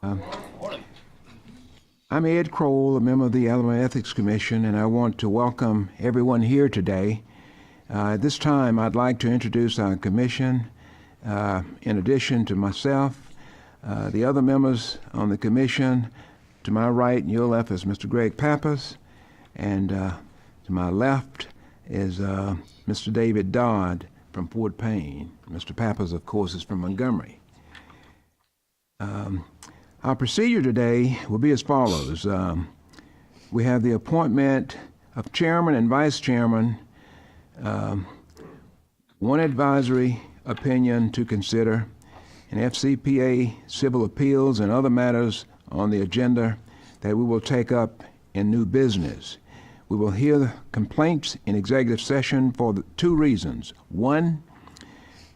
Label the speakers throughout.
Speaker 1: I'm Ed Kroll, a member of the Alabama Ethics Commission, and I want to welcome everyone here today. At this time, I'd like to introduce our commission. In addition to myself, the other members on the commission, to my right and your left is Mr. Greg Pappas, and to my left is Mr. David Dodd from Fort Payne. Mr. Pappas, of course, is from Montgomery. Our procedure today will be as follows. We have the appointment of chairman and vice chairman, one advisory opinion to consider, an FCPA civil appeals and other matters on the agenda that we will take up in new business. We will hear the complaints in executive session for two reasons. One,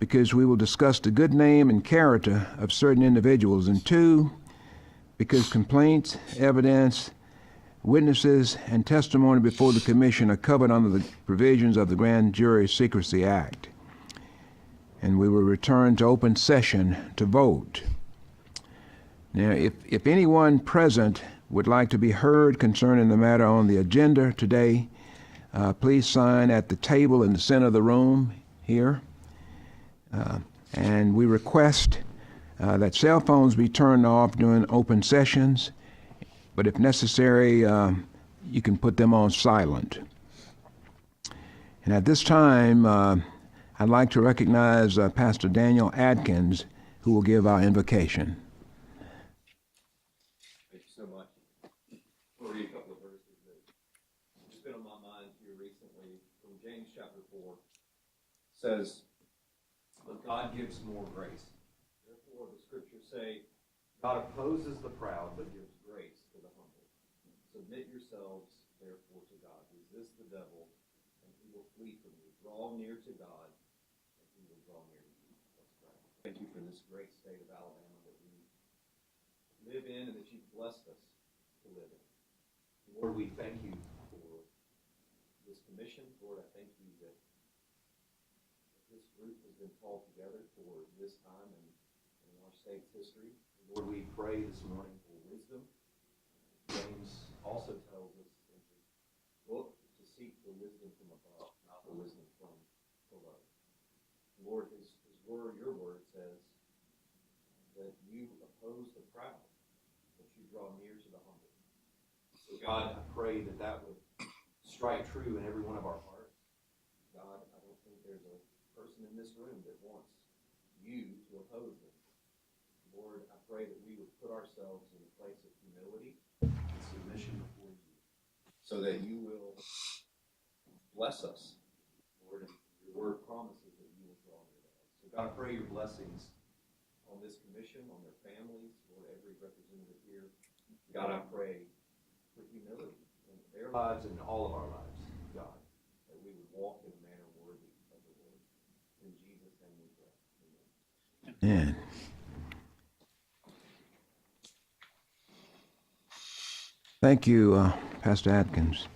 Speaker 1: because we will discuss the good name and character of certain individuals, and two, because complaints, evidence, witnesses, and testimony before the commission are covered under the provisions of the Grand Jury Secrecy Act. And we will return to open session to vote. Now, if anyone present would like to be heard concerning the matter on the agenda today, please sign at the table in the center of the room here. And we request that cell phones be turned off during open sessions, but if necessary, you can put them on silent. And at this time, I'd like to recognize Pastor Daniel Adkins, who will give our invocation.
Speaker 2: Thank you so much. I'll read a couple of verses that have just been on my mind here recently. From James chapter 4, it says, "But God gives more grace. Therefore, the scriptures say, God opposes the proud, but gives grace to the humble. Submit yourselves, therefore, to God. Resist the devil, and he will flee from you. Draw near to God, and he will draw near to you." Let's pray. Thank you for this great state of Alabama that we live in and that you've blessed us to live in. Lord, we thank you for this commission. Lord, I thank you that this group has been called together for this time in our state's history. Lord, we pray this morning for wisdom. James also tells us in his book to seek the wisdom from above, not the wisdom from below. Lord, his word, your word says that you oppose the proud, but you draw near to the humble. So God, I pray that that would strike true in every one of our hearts. God, I don't think there's a person in this room that wants you to oppose them. Lord, I pray that we would put ourselves in a place of humility and submission before you, so that you will bless us, Lord, and your word promises that you will draw near to us. So God, I pray your blessings on this commission, on their families, Lord, every representative here. God, I pray for humility in their lives and in all of our lives, God, that we would walk in a manner worthy of the Lord. In Jesus' name we pray. Amen.
Speaker 1: Yeah. Thank you, Pastor Atkins.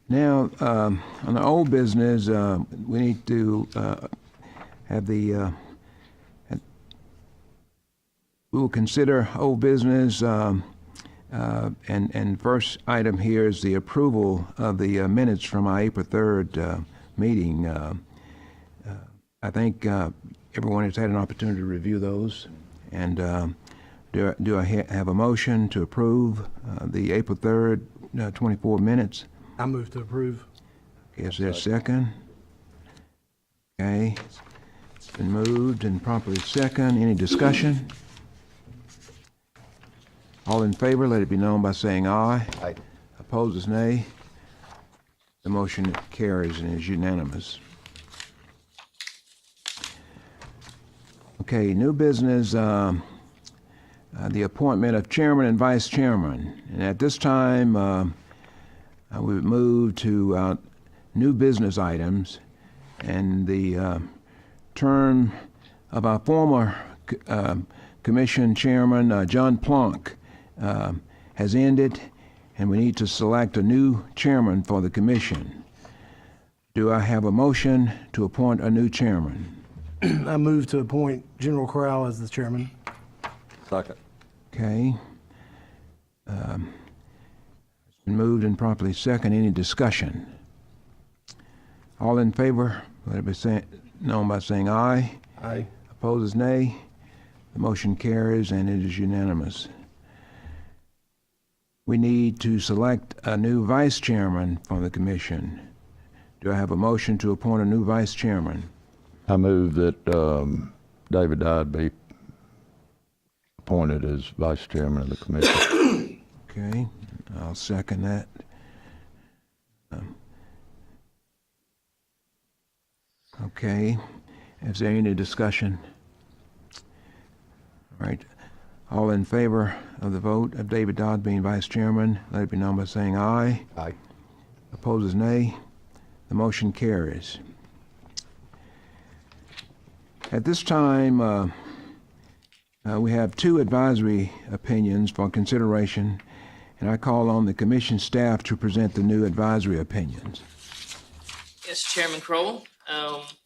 Speaker 1: Now, on the old business, we need to have the, we will consider old business, and first item here is the approval of the minutes from our April 3rd meeting. I think everyone has had an opportunity to review those, and do I have a motion to approve the April 3rd 24 minutes?
Speaker 3: I move to approve.
Speaker 1: Okay, is there a second? Okay, it's been moved and properly second. Any discussion? All in favor, let it be known by saying aye.
Speaker 4: Aye.
Speaker 1: Opposed is nay. The motion carries and is unanimous. Okay, new business, the appointment of chairman and vice chairman. And at this time, we would move to new business items, and the term of our former commission chairman, John Plunk, has ended, and we need to select a new chairman for the commission. Do I have a motion to appoint a new chairman?
Speaker 3: I move to appoint General Corral as the chairman. Second.
Speaker 1: Okay. It's been moved and properly second. Any discussion? All in favor, let it be known by saying aye.
Speaker 3: Aye.
Speaker 1: Opposes nay. The motion carries and it is unanimous. We need to select a new vice chairman for the commission. Do I have a motion to appoint a new vice chairman?
Speaker 3: I move that David Dodd be appointed as vice chairman of the commission.
Speaker 1: Okay, I'll second that. Okay, is there any discussion? All right, all in favor of the vote of David Dodd being vice chairman, let it be known by saying aye.
Speaker 3: Aye.
Speaker 1: Opposes nay. The motion carries. At this time, we have two advisory opinions for consideration, and I call on the commission staff to present the new advisory opinions.
Speaker 4: Yes, Chairman Crowell.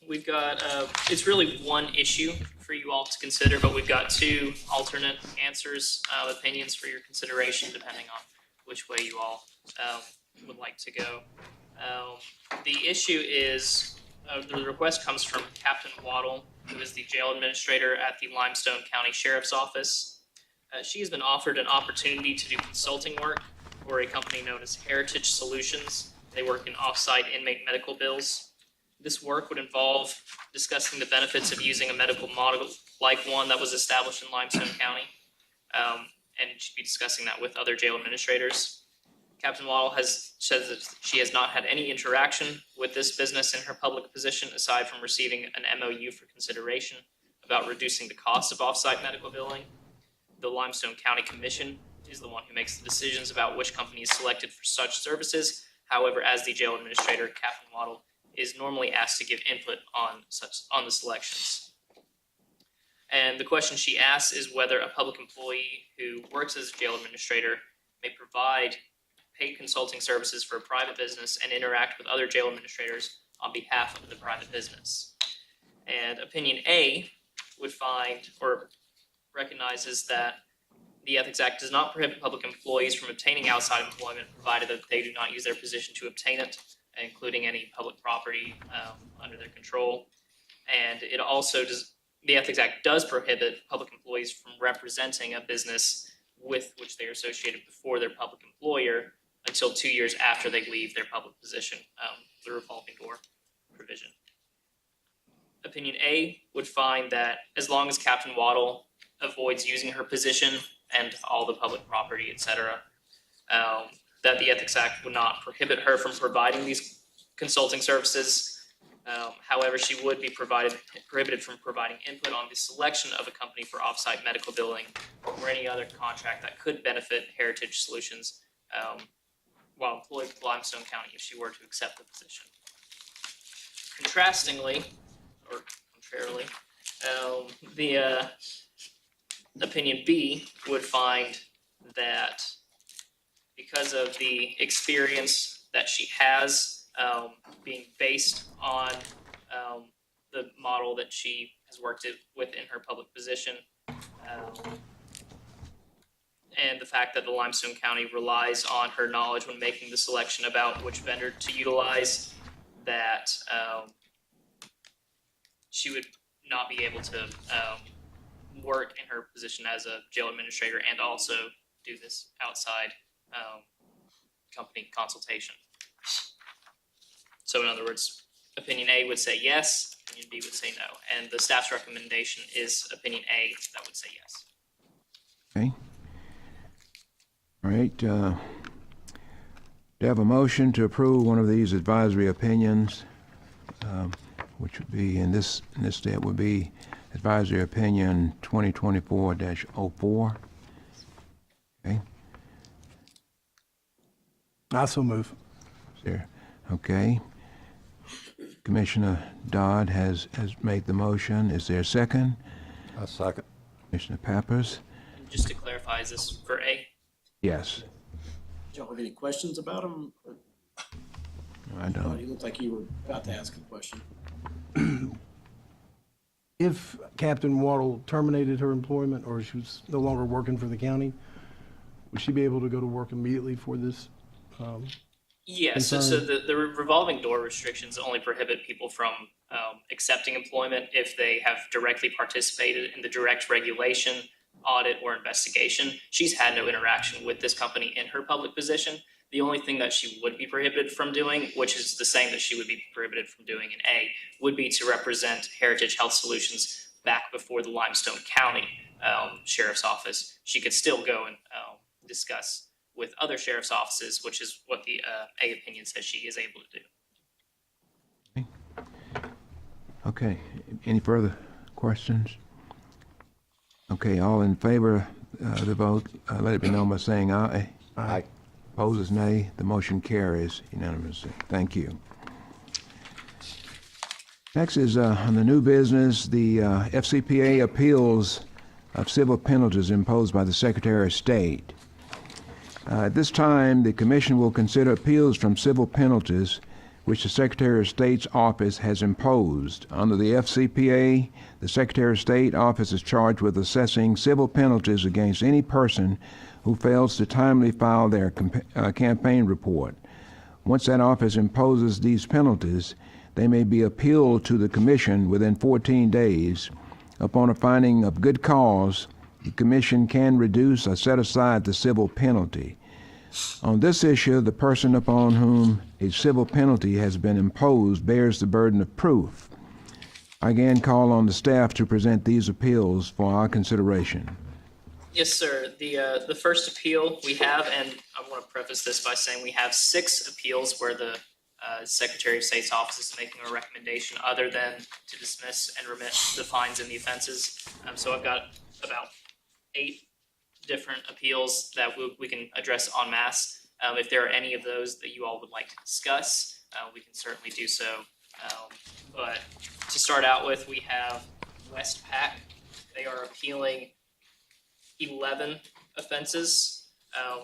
Speaker 4: We've got, it's really one issue for you all to consider, but we've got two alternate answers, opinions for your consideration, depending on which way you all would like to go. The issue is, the request comes from Captain Waddle, who is the jail administrator at the Limestone County Sheriff's Office. She has been offered an opportunity to do consulting work for a company known as Heritage Solutions. They work in off-site inmate medical bills. This work would involve discussing the benefits of using a medical model like one that was established in Limestone County, and she'd be discussing that with other jail administrators. Captain Waddle has said that she has not had any interaction with this business in her public position aside from receiving an MOU for consideration about reducing the cost of off-site medical billing. The Limestone County Commission is the one who makes the decisions about which company is selected for such services. However, as the jail administrator, Captain Waddle is normally asked to give input on the selections. And the question she asks is whether a public employee who works as a jail administrator may provide paid consulting services for a private business and interact with other jail administrators on behalf of the private business. And opinion A would find or recognizes that the Ethics Act does not prohibit public employees from obtaining outside employment provided that they do not use their position to obtain it, including any public property under their control. And it also does, the Ethics Act does prohibit public employees from representing a business with which they are associated before their public employer until 2 years after they leave their public position, the revolving door provision. Opinion A would find that as long as Captain Waddle avoids using her position and all the public property, etc., that the Ethics Act would not prohibit her from providing these consulting services. However, she would be prohibited from providing input on the selection of a company for off-site medical billing or any other contract that could benefit Heritage Solutions while employed with Limestone County if she were to accept the position. Contrastingly, or contrarily, the opinion B would find that because of the experience that she has being based on the model that she has worked with in her public position, and the fact that the Limestone County relies on her knowledge when making the selection about which vendor to utilize, that she would not be able to work in her position as a jail administrator and also do this outside company consultation. So in other words, opinion A would say yes, opinion B would say no, and the staff's recommendation is opinion A that would say yes.
Speaker 1: Okay. All right. Do you have a motion to approve one of these advisory opinions, which would be in this step would be advisory opinion 2024-04? Okay.
Speaker 5: I so move.
Speaker 1: There. Okay. Commissioner Dodd has made the motion. Is there a second?
Speaker 3: I second.
Speaker 1: Commissioner Pappas?
Speaker 4: And just to clarify, is this for A?
Speaker 1: Yes.
Speaker 6: Did y'all have any questions about them?
Speaker 1: I don't.
Speaker 6: You looked like you were about to ask a question.
Speaker 5: if Captain Waddle terminated her employment or she was no longer working for the county, would she be able to go to work immediately for this?
Speaker 4: Yes, so the revolving door restrictions only prohibit people from accepting employment if they have directly participated in the direct regulation, audit, or investigation. She's had no interaction with this company in her public position. The only thing that she would be prohibited from doing, which is the same that she would be prohibited from doing in A, would be to represent Heritage Health Solutions back before the Limestone County Sheriff's Office. She could still go and discuss with other sheriff's offices, which is what the A opinion says she is able to do.
Speaker 1: Okay, any further questions? Okay, all in favor of the vote, let it be known by saying aye.
Speaker 7: Aye.
Speaker 1: Opposers, nay. The motion carries unanimously. Thank you. Next is on the new business, the FCPA appeals of civil penalties imposed by the Secretary of State. At this time, the Commission will consider appeals from civil penalties which the Secretary of State's office has imposed. Under the FCPA, the Secretary of State office is charged with assessing civil penalties against any person who fails to timely file their campaign report. Once that office imposes these penalties, they may be appealed to the Commission within 14 days. Upon a finding of good cause, the Commission can reduce or set aside the civil penalty. On this issue, the person upon whom a civil penalty has been imposed bears the burden of proof. I again call on the staff to present these appeals for our consideration.
Speaker 4: Yes, sir. The first appeal we have, and I want to preface this by saying we have 6 appeals where the Secretary of State's office is making a recommendation other than to dismiss and remit the fines and the offenses. So I've got about 8 different appeals that we can address en masse. If there are any of those that you all would like to discuss, we can certainly do so. But to start out with, we have Westpac. They are appealing 11 offenses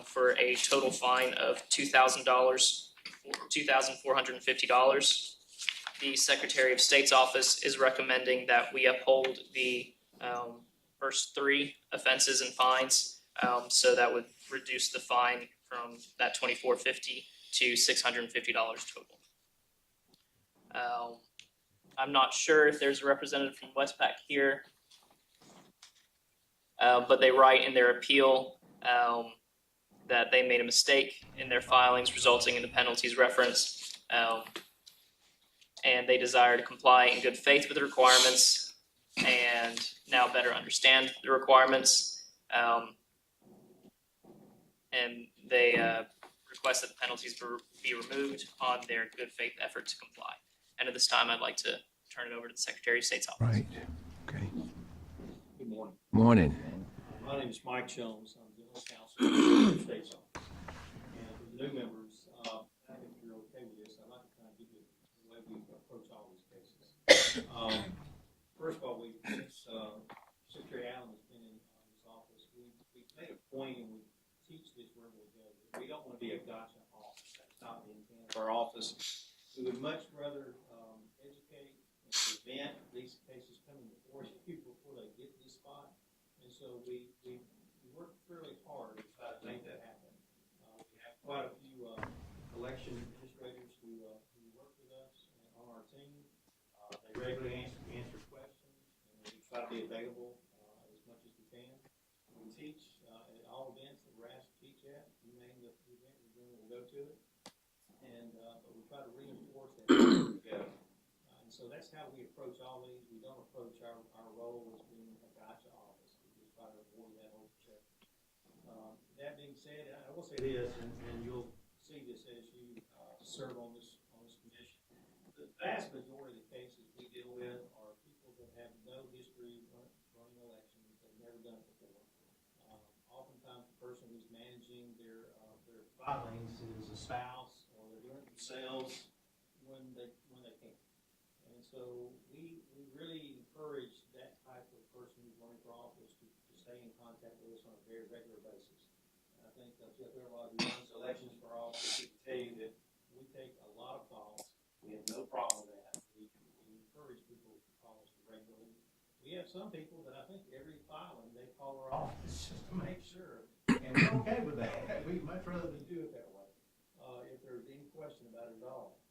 Speaker 4: for a total fine of $2,000, $2,450. The Secretary of State's office is recommending that we uphold the first 3 offenses and fines, so that would reduce the fine from that $2,450 to $650 total. I'm not sure if there's a representative from Westpac here, but they write in their appeal that they made a mistake in their filings resulting in the penalties referenced, and they desire to comply in good faith with the requirements and now better understand the requirements, and they request that the penalties be removed on their good faith effort to comply. And at this time, I'd like to turn it over to the Secretary of State's office.
Speaker 1: Right. Okay.
Speaker 7: Good morning.
Speaker 1: Morning.
Speaker 7: My name is Mike Jones. I'm General Counsel of the State's Office. And for the new members, if you're okay with this, I'd like to kind of give you the way we approach all these cases. First of all, since Secretary Allen has been in his office, we made a point, and we teach this wherever we go, that we don't want to be a gotcha office. That's not the intent of our office. We would much rather educate and prevent these cases coming before you before they get to this spot. And so we work fairly hard to try to make that happen. We have quite a few election administrators who work with us on our team. They regularly answer questions, and we try to be available as much as we can. We teach at all events that we're asked to teach at. You name the event we're doing, we'll go to it. And but we try to reinforce that as we go. And so that's how we approach all these. We don't approach our role as being a gotcha office. We just try to avoid that whole check. That being said, I will say this, and you'll see this as you serve on this commission. The vast majority of the cases we deal with are people that have no history running elections. They've never done it before. Oftentimes, the person who's managing their filings is a spouse, or they're doing it themselves when they can. And so we really encourage that type of person who's running for office to stay in contact with us on a very regular basis. And I think Jeff Everlard, who runs elections for office, he can tell you that we take a lot of calls. We have no problem with that. We encourage people to call us regularly. We have some people that I think every filing, they call our office just to make sure. And we're okay with that. We'd much rather than do it that way, if there's any question about it at all.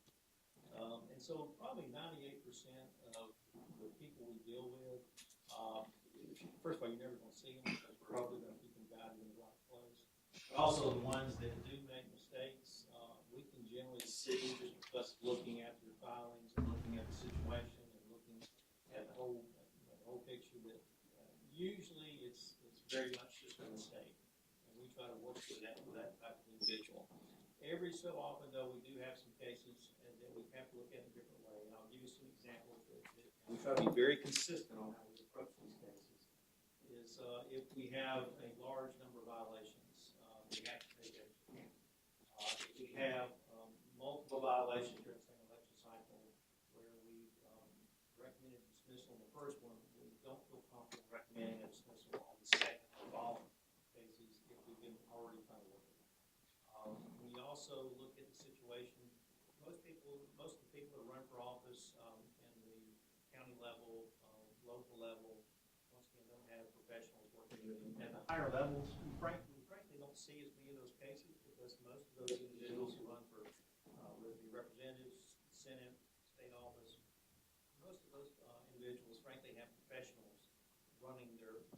Speaker 7: And so probably 98% of the people we deal with, first of all, you're never gonna see them because we're hopefully gonna keep them guided in the right place. But also the ones that do make mistakes, we can generally see just because looking at their filings and looking at the situation and looking at the whole picture that usually it's very much just a mistake. And we try to work with that type of individual. Every so often, though, we do have some cases that we have to look at in a different way. And I'll give you some examples that we try to be very consistent on how we approach these cases. Is if we have a large number of violations, we have to take action. If we have multiple violations during the same election cycle where we recommended dismissal on the first one, we don't feel comfortable recommending a dismissal on the second or following cases if we've been already kind of working. We also look at the situation. Most of the people that run for office in the county level, local level, once again, don't have professionals working with them. At the higher levels, we frankly don't see as many of those cases because most of those individuals who run for whether it be representatives, Senate, state office, most of those individuals frankly have professionals running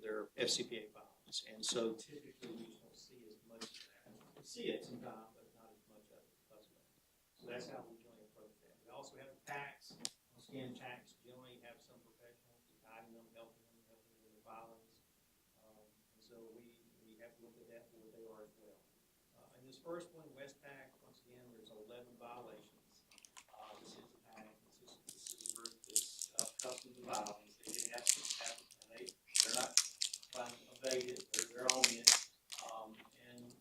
Speaker 7: their FCPA files. And so typically we just don't see as much of that. We see it sometimes, but not as much of it because of that. So that's how we generally approach that. We also have tax. Once again, tax generally have some professionals guiding them, helping them with their filings. And so we have to look at that for what they are as well. In this first one, Westpac, once again, there's 11 violations. This is a PAC. This is a group that's custom to filings. They did have some staff, and they're not trying to evade it. They're owning it. And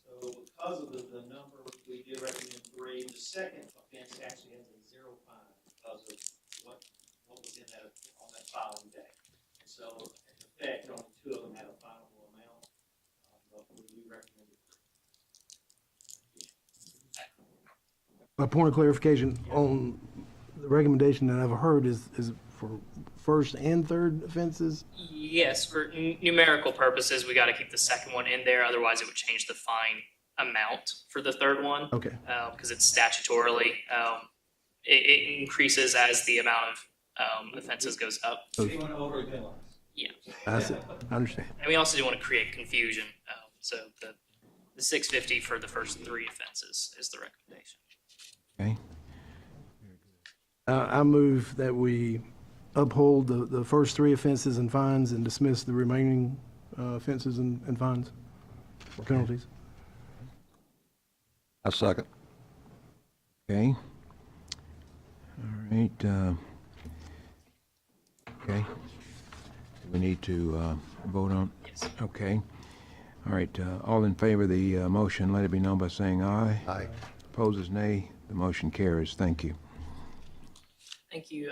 Speaker 7: so because of the number, we did recommend 3. The second offense actually has a 0 fine because of what was in that on that filing day. And so in effect, only 2 of them had a finable amount, but we do recommend it.
Speaker 5: A point of clarification on the recommendation that I've heard is for first and third offenses?
Speaker 4: Yes, for numerical purposes, we got to keep the second one in there. Otherwise, it would change the fine amount for the third one.
Speaker 5: Okay.
Speaker 4: Because it's statutorily, it increases as the amount of offenses goes up.
Speaker 7: Anyone over penalized?
Speaker 4: Yeah.
Speaker 5: I see. I understand.
Speaker 4: And we also do want to create confusion. So the 650 for the first 3 offenses is the recommendation.
Speaker 1: Okay,
Speaker 5: I move that we uphold the first 3 offenses and fines and dismiss the remaining offenses and fines or penalties.
Speaker 3: I second.
Speaker 1: okay. All right, okay. We need to vote on?
Speaker 4: Yes.
Speaker 1: Okay. All right, all in favor of the motion, let it be known by saying aye.
Speaker 3: Aye.
Speaker 1: Opposes nay. The motion carries. Thank you.
Speaker 4: Thank you.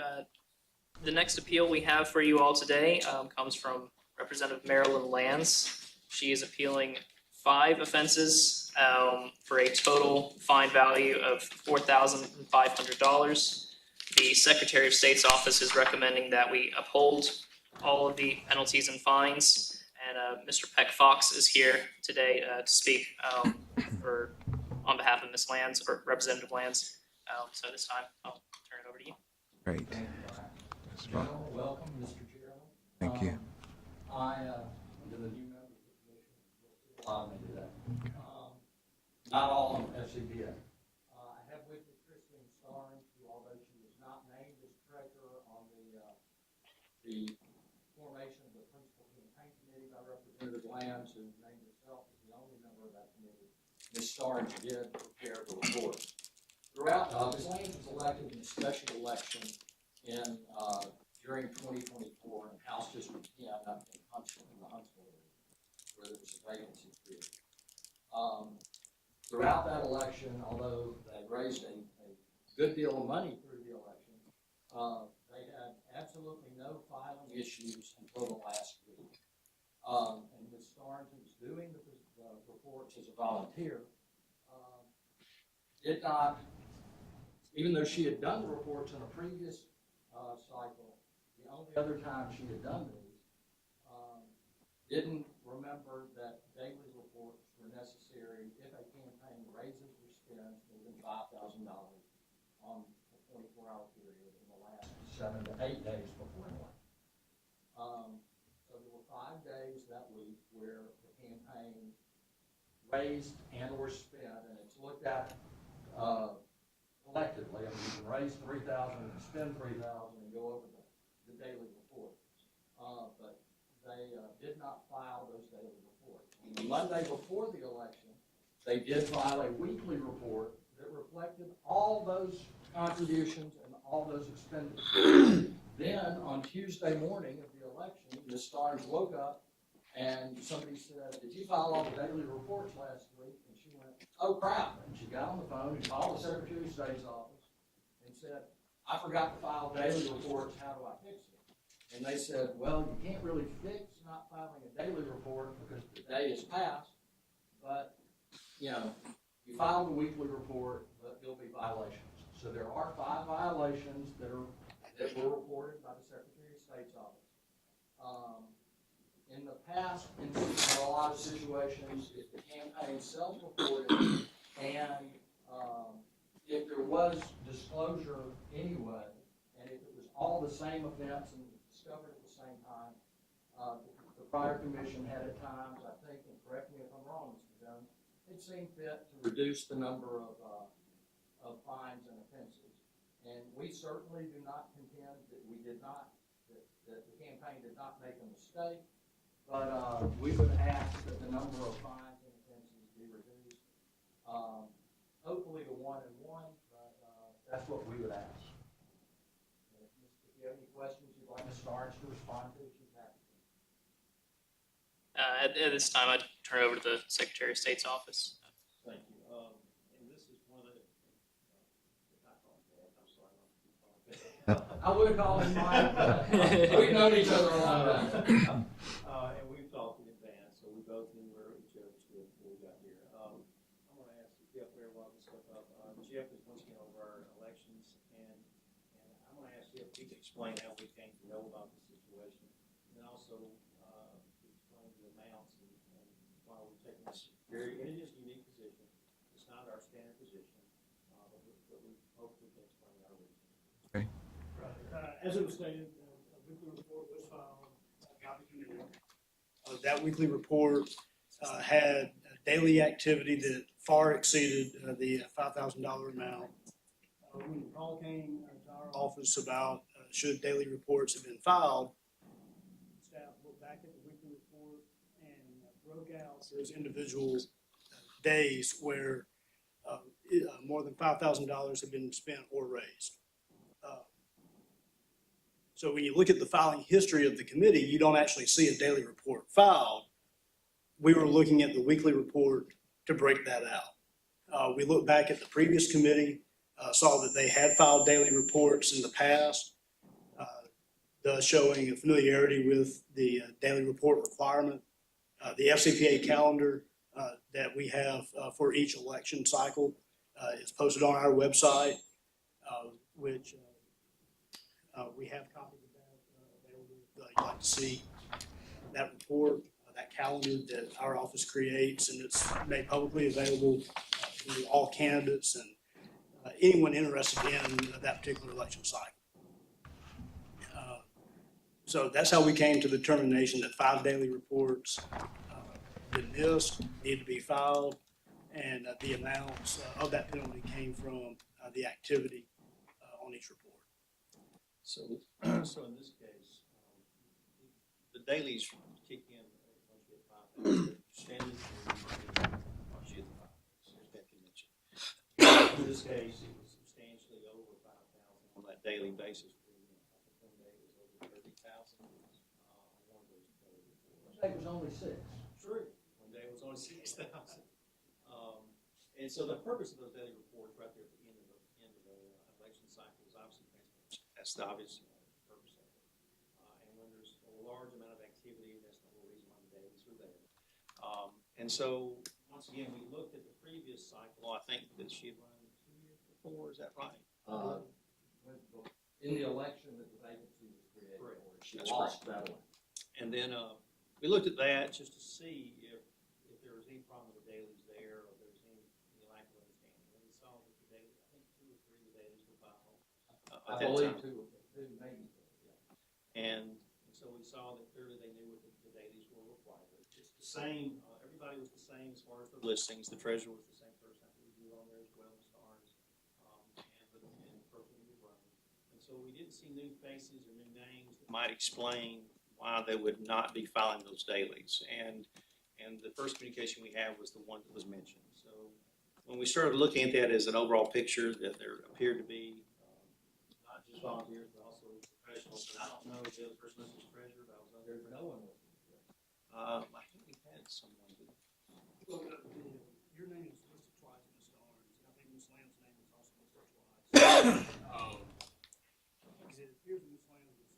Speaker 4: The next appeal we have for you all today comes from Representative Marilyn Lands. She is appealing 5 offenses for a total fine value of $4,500. The Secretary of State's office is recommending that we uphold all of the penalties and fines. And Mr. Peck Fox is here today to speak on behalf of Ms. Lands, or Representative Lands. So this time, I'll turn it over to you.
Speaker 1: Great.
Speaker 8: General, welcome, Mr. Gerald.
Speaker 1: Thank you.
Speaker 8: To the new members of the commission, allow me to do that. Not all of them FCPA. I have with me Christine Starnes, who, although she was not named as treasurer on the formation of the principal campaign committee by Representative Lands, who named herself as the only member of that committee, Ms. Starnes did prepare the report. Throughout, Ms. Lands was elected in a special election during 2024 in House District 10 up in Huntsville, area, where there was a vacancy created. Throughout that election, although they raised a good deal of money through the election, they had absolutely no filing issues until the last week. And Ms. Starnes, who was doing the reports as a volunteer, did not, even though she had done the reports in a previous cycle, the only other time she had done these, didn't remember that daily reports were necessary if a campaign raises or spends more than $5,000 on a 24-hour period in the last 7 to 8 days before an election. So there were 5 days that week where the campaign raised and or spent, and it's looked at collectively. I mean, you can raise $3,000 and spend $3,000 and go over the daily report. But they did not file those daily reports. On the Monday before the election, they did file a weekly report that reflected all those contributions and all those expenditures. Then, on Tuesday morning of the election, Ms. Starnes woke up and somebody said, "Did you file all the daily reports last week?" And she went, "Oh crap." And she got on the phone and called the Secretary of State's office and said, "I forgot to file daily reports, how do I fix it?" And they said, "Well, you can't really fix not filing a daily report because the day has passed, but, you know, you filed a weekly report, but there'll be violations." So there are 5 violations that were reported by the Secretary of State's office. In the past, in a lot of situations, if the campaign self-reported and if there was disclosure anyway, and if it was all the same events and discovered at the same time, the prior commission had at times, I think, and correct me if I'm wrong, Mr. Jones, it seemed fit to reduce the number of fines and offenses. And we certainly do not contend that we did not, that the campaign did not make a mistake, but we would ask that the number of fines and offenses be reduced, hopefully to 1 and 1, but that's what we would ask. And if you have any questions you'd like Ms. Starnes to respond to, she's happy to.
Speaker 4: At this time, I'd turn it over to the Secretary of State's office.
Speaker 7: Thank you. And this is one of the, I'm sorry.
Speaker 8: I would have called him Mike, but we've known each other a long time.
Speaker 7: And we've talked in advance, so we both knew where each other stood before we got here. I'm going to ask Jeff Fairwell to step up. Jeff is once again over our elections, and I'm going to ask Jeff to explain how we came to know about the situation, and then also explain the amounts and why we're taking this very, it is a unique position. It's not our standard position, but we hope we can explain our reasons.
Speaker 1: Okay.
Speaker 9: As it was stated, a weekly report was filed by the committee. That weekly report had daily activity that far exceeded the $5,000 amount. When the call came to our office about should daily reports have been filed, staff looked back at the weekly report and broke out those individual days where more than $5,000 had been spent or raised. So when you look at the filing history of the committee, you don't actually see a daily report filed. We were looking at the weekly report to break that out. We looked back at the previous committee, saw that they had filed daily reports in the past, thus showing a familiarity with the daily report requirement. The FCPA calendar that we have for each election cycle is posted on our website, which we have copies of that available if you'd like to see that report, that calendar that our office creates, and it's made publicly available to all candidates and anyone interested in that particular election cycle. So that's how we came to the determination that 5 daily reports been missed, need to be filed, and the amounts of that penalty came from the activity on each report.
Speaker 7: So in this case, the dailies kick in once you get 5,000 extended, once you get 5,000, as Becky mentioned. In this case, it was substantially over 5,000 on that daily basis. One day it was over 30,000 on one of those daily reports.
Speaker 8: One day was only 6.
Speaker 7: True. One day it was only 6,000. And so the purpose of those daily reports right there at the end of the election cycle is obviously transparency. That's the obvious purpose of it. And when there's a large amount of activity, that's the whole reason why the dailies are there. And so once again, we looked at the previous cycle. I think that she had run 2 years before. Is that right?
Speaker 8: In the election that the vacancy was created.
Speaker 7: Correct.
Speaker 8: She
Speaker 2: That's
Speaker 8: lost that one.
Speaker 7: And then, we looked at that just to see if there was any problem with the dailies there, or there was any lack of understanding. And we saw that the daily, I think 2 or 3 of the dailies were filed.
Speaker 8: I
Speaker 7: At that
Speaker 8: believe
Speaker 7: time.
Speaker 8: two, maybe, yeah.
Speaker 7: And so we saw that clearly they knew what the dailies were required. It's the same, everybody was the same as far as the listings. The treasurer was the same person that we do on there as well, Ms. Starnes, and the person who was running. And so we didn't see new faces or new names that might explain why they would not be filing those dailies. And the first communication we had was the one that was mentioned. So when we started looking at that as an overall picture, that there appeared to be not just volunteers, but also professionals. And I don't know if the other person was treasurer, but I was under, but no one was. I think we had someone that. Your name is listed twice in Ms. Starnes, and I think Ms. Lamb's name is also listed twice. Because it appears that Ms. Lamb was,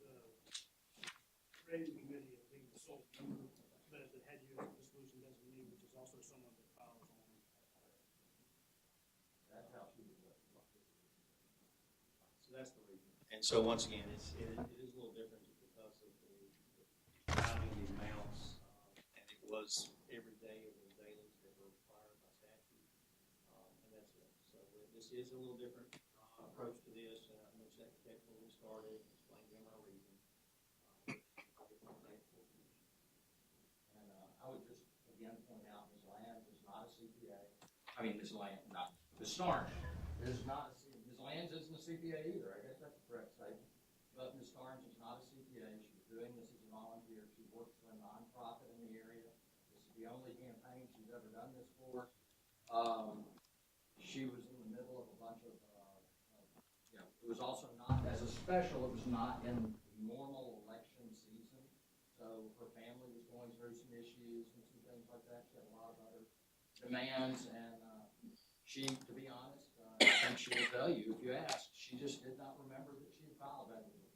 Speaker 7: creating the committee of being the sole member, but it had you as a dissolution designee, which is also someone that files on.
Speaker 8: That's how she was.
Speaker 7: So that's the reason. And so once again, it is a little different just because of the timing, the amounts, and it was every day of the dailies that were required by statute. And that's it. So this is a little different approach to this, and I mentioned that before we started, explained to them our reason.
Speaker 8: And I would just again point out, Ms. Land is not a CPA. I mean, Ms. Land, not Ms. Starnes is not a CPA. Ms. Land isn't a CPA either. I guess that's the correct statement. But Ms. Starnes is not a CPA. She's doing this as a volunteer. She works for a nonprofit in the area. This is the only campaign she's ever done this for. She was in the middle of a bunch of, it was also not, as a special, it was not in normal election season. So her family was going through some issues and some things like that. She had a lot of other demands, and she, to be honest, I think she will tell you, if you ask, she just did not remember that she had filed that report.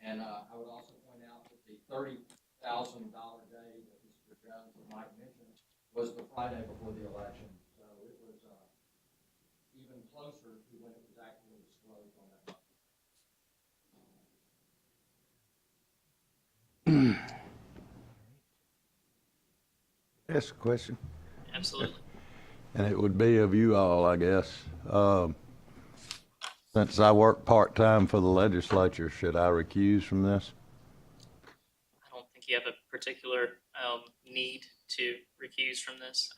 Speaker 8: And I would also point out that the $30,000 day that Mr. Jones and Mike mentioned was the Friday before the election. So it was even closer to when it was actually disclosed on that month.
Speaker 3: Ask a question,
Speaker 4: Absolutely.
Speaker 3: and it would be of you all, I guess. Since I work part-time for the legislature, should I recuse from this?
Speaker 4: I don't think you have a particular need to recuse from this.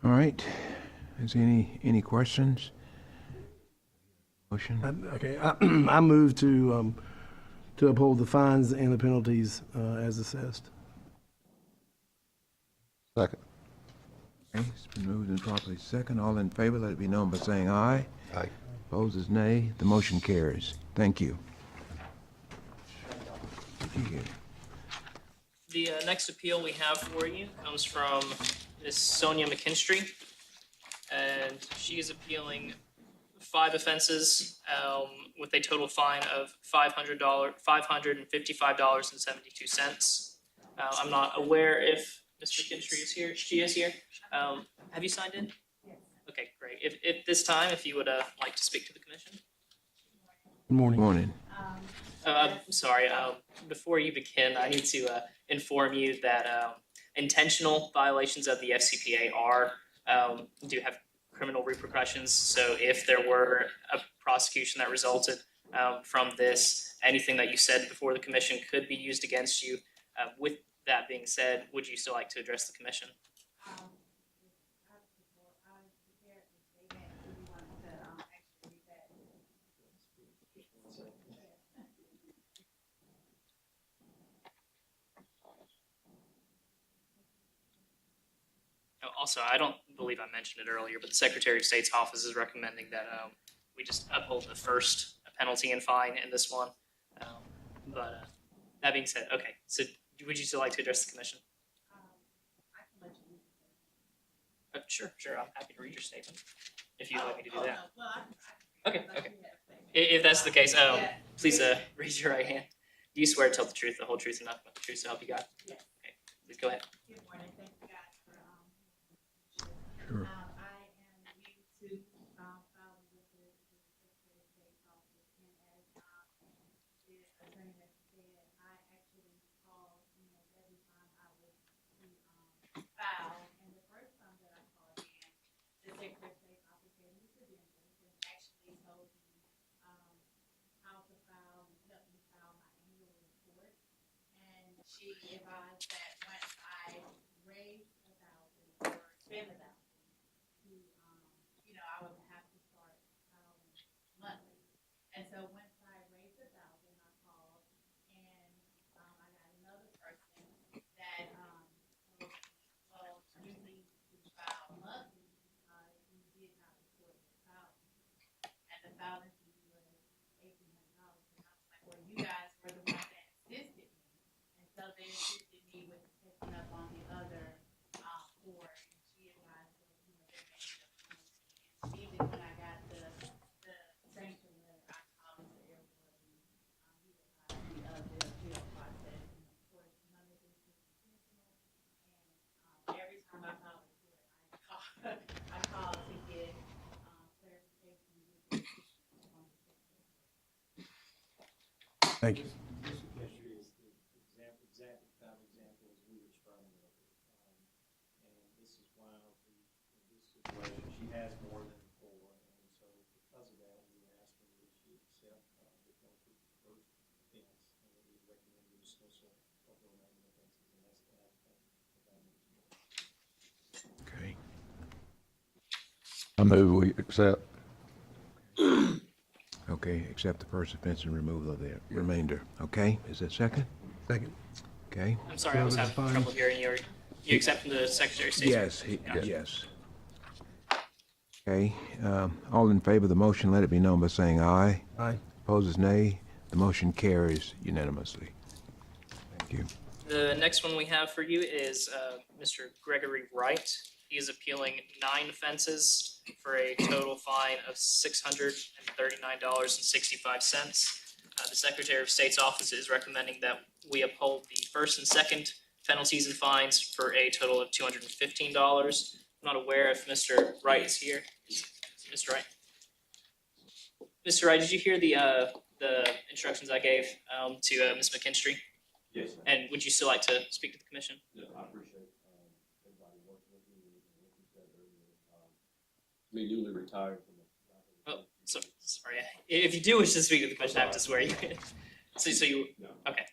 Speaker 1: All right. Is any questions? Motion?
Speaker 5: Okay, I move to uphold the fines and the penalties as assessed.
Speaker 3: Second.
Speaker 1: Okay, it's been moved and properly second. All in favor, let it be known by saying aye.
Speaker 3: Aye.
Speaker 1: Opposed is nay. The motion carries. Thank you.
Speaker 4: The next appeal we have for you comes from Ms. Sonia McKinstry, and she is appealing 5 offenses with a total fine of $555.72. I'm not aware if Ms. McKinstry is here. She is here. Have you signed in? Yes. Okay, great. If this time, if you would like to speak to the commission.
Speaker 5: Good morning.
Speaker 1: Morning.
Speaker 4: Sorry, before you begin, I need to inform you that intentional violations of the FCPA do have criminal repercussions. So if there were a prosecution that resulted from this, anything that you said before the commission could be used against you. With that being said, would you still like to address the commission? Also, I don't believe I mentioned it earlier, but the Secretary of State's office is recommending that we just uphold the first penalty and fine in this one. But that being said, okay, so would you still like to address the commission? Sure, I'm happy to read your statement, if you'd like me to do that. Okay. If that's the case, please raise your right hand. Do you swear to tell the truth, the whole truth, and nothing but the truth, so help you God?
Speaker 10: Yes.
Speaker 4: Okay, please go ahead.
Speaker 10: Good morning, thank you guys for,
Speaker 1: Sure.
Speaker 10: I am she advised that once I raised $1,000 or spend $1,000, I would have to start monthly. And so once I raised $1,000, I called and I got another person that usually we file monthly because we did not report the filing, and the filing fee was $1,800. And I was like, well, you guys were the ones that assisted me, and so they assisted me with picking up on the other board. And she advised that there may be a penalty. Even when I got the sanction letter, I called Mr. Airwood, and he advised me of the appeal process. And of course, none of this is intentional. And every time I file a court, I call to get clarification with the on the situation.
Speaker 5: Thank you.
Speaker 7: This picture is the exact five examples we were describing earlier. And this is why in this situation, she has more than four, and so because of that, we were asking that she accept the penalty for the first offense, and that we recommend the dismissal of the remaining offenses, and that's the outcome of that.
Speaker 1: Okay.
Speaker 3: I move we accept.
Speaker 1: Okay, accept the first offense and removal of the remainder. Okay, is that second?
Speaker 5: Second.
Speaker 1: Okay.
Speaker 4: I'm sorry, I was having
Speaker 5: Fine.
Speaker 4: trouble hearing you. You accepting the Secretary of State's
Speaker 1: Yes,
Speaker 4: recommendation?
Speaker 1: yes. Okay, all in favor of the motion, let it be known by saying aye.
Speaker 5: Aye.
Speaker 1: Opposes nay. The motion carries unanimously. Thank you.
Speaker 4: The next one we have for you is Mr. Gregory Wright. He is appealing 9 offenses for a total fine of $639.65. The Secretary of State's office is recommending that we uphold the first and second penalties and fines for a total of $215. I'm not aware if Mr. Wright is here. Mr. Wright? Mr. Wright, did you hear the instructions I gave to Ms. McKinstry?
Speaker 2: Yes, ma'am.
Speaker 4: And would you still like to speak to the commission?
Speaker 2: Yeah, I appreciate everybody working with me, and what you said earlier. Me newly retired from the.
Speaker 4: Oh, sorry. If you do wish to speak to the commission, I have to swear you in. So you,
Speaker 2: No.
Speaker 4: okay.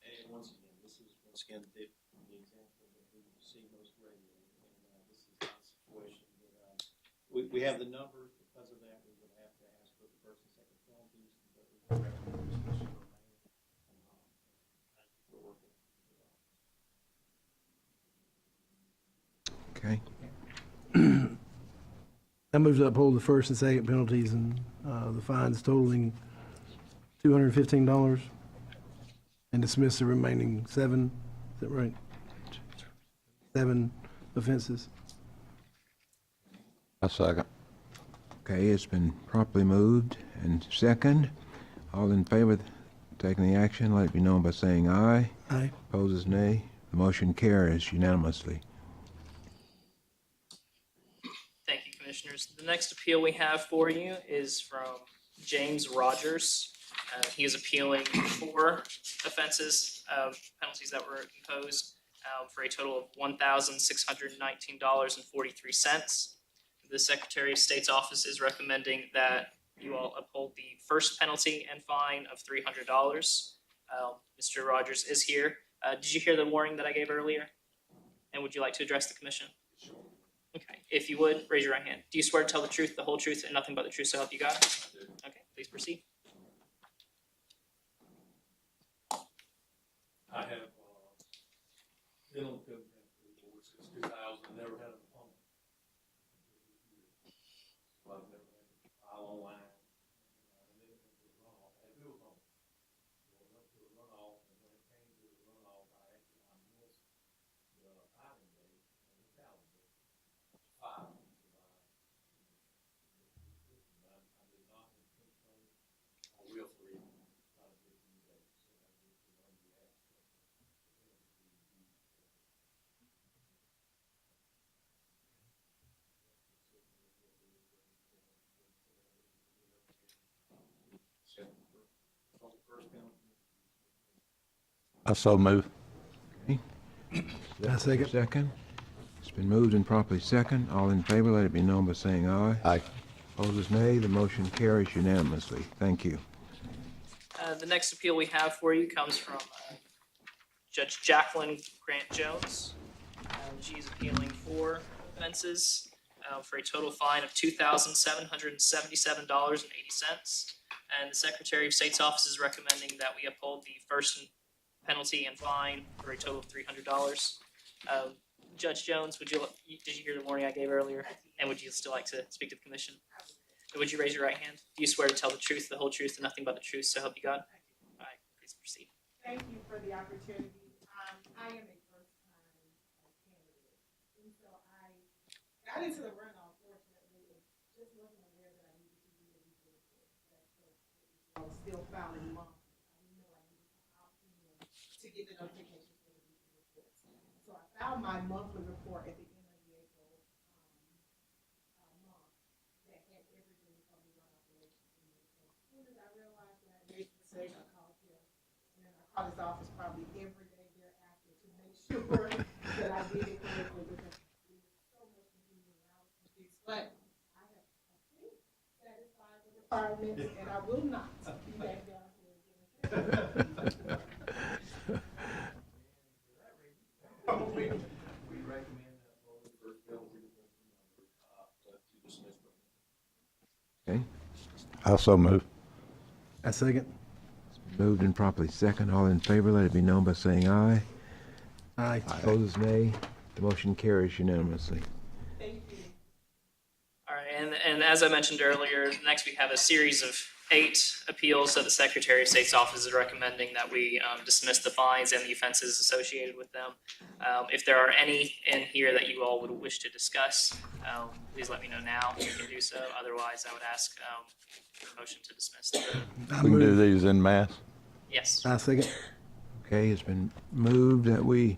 Speaker 7: And once again, this is, the example that we see most regularly, and this is not a situation that, we have the numbers, because of that, we would have to ask for the first and second penalties, but we would recommend dismissal of remaining. Thank you for working.
Speaker 1: Okay.
Speaker 5: I move to uphold the first and second penalties and the fines totaling $215 and dismiss the remaining 7, is that right? 7 offenses.
Speaker 3: I second.
Speaker 1: Okay, it's been properly moved and second. All in favor of taking the action, let it be known by saying aye.
Speaker 5: Aye.
Speaker 1: Opposes nay. The motion carries unanimously.
Speaker 4: Thank you, commissioners. The next appeal we have for you is from James Rogers. He is appealing 4 offenses, penalties that were imposed for a total of $1,619.43. The Secretary of State's office is recommending that you all uphold the first penalty and fine of $300. Mr. Rogers is here. Did you hear the warning that I gave earlier? And would you like to address the commission? Okay, if you would, raise your right hand. Do you swear to tell the truth, the whole truth, and nothing but the truth, so help you God? Okay, please proceed.
Speaker 7: I have, been on the code enforcement board since 2000, never had a opponent. I've never had to file online. And then it was a runoff, I had 2 opponents. Well, it went to a runoff, and when it came to the runoff, I missed the filing date and the tally date. 5 of July. I did not intentionally, or willfully, try to get the date, so that was the one you asked.
Speaker 3: I so move.
Speaker 5: I second.
Speaker 1: Second. It's been moved and properly second. All in favor, let it be known by saying aye.
Speaker 3: Aye.
Speaker 1: Opposes nay. The motion carries unanimously. Thank you.
Speaker 4: The next appeal we have for you comes from Judge Jacqueline Grant Jones. She's appealing 4 offenses for a total fine of $2,777.80. And the Secretary of State's office is recommending that we uphold the first penalty and fine for a total of $300. Judge Jones, did you hear the warning I gave earlier? And would you still like to speak to the commission? Would you raise your right hand? Do you swear to tell the truth, the whole truth, and nothing but the truth, so help you God? All right, please proceed.
Speaker 10: Thank you for the opportunity. I am a first-time candidate, and so I got into the runoff fortunately, and just wasn't aware that I needed to do the report. I was still filing months. I didn't know I needed to opt in to get the notifications for the weekly reports. So I filed my monthly report at the end of the April month that had everything from the runoff elections in it. So as soon as I realized that I made a mistake, I called him, and then I called his office probably every day thereafter to make sure that I did it correctly because it was so much confusion and I was confused. But I have, I think, satisfied the requirements, and I will not be back down here again.
Speaker 2: We recommend that vote for penalty to dismiss.
Speaker 1: Okay,
Speaker 3: Also move.
Speaker 5: I second.
Speaker 1: moved and properly second. All in favor, let it be known by saying aye.
Speaker 5: Aye.
Speaker 1: Opposed, nay. The motion carries unanimously.
Speaker 10: Thank you.
Speaker 4: All right, and as I mentioned earlier, next we have a series of 8 appeals that the Secretary of State's office is recommending that we dismiss the fines and the offenses associated with them. If there are any in here that you all would wish to discuss, please let me know now. You can do so. Otherwise, I would ask for a motion to dismiss.
Speaker 5: I
Speaker 3: We can do
Speaker 5: move.
Speaker 3: these in mass.
Speaker 4: Yes.
Speaker 5: I second.
Speaker 1: Okay, it's been moved that we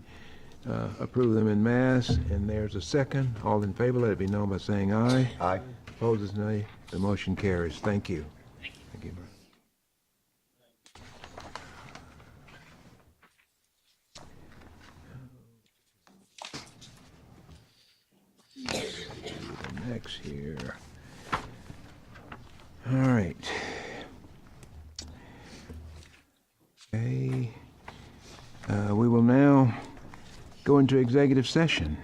Speaker 1: approve them in mass, and there's a second. All in favor, let it be known by saying aye.
Speaker 3: Aye.
Speaker 1: Opposed, nay. The motion carries. Thank you.
Speaker 4: Thank you.
Speaker 1: Thank you, Brian. Next here. All right. Okay. We will now go into executive session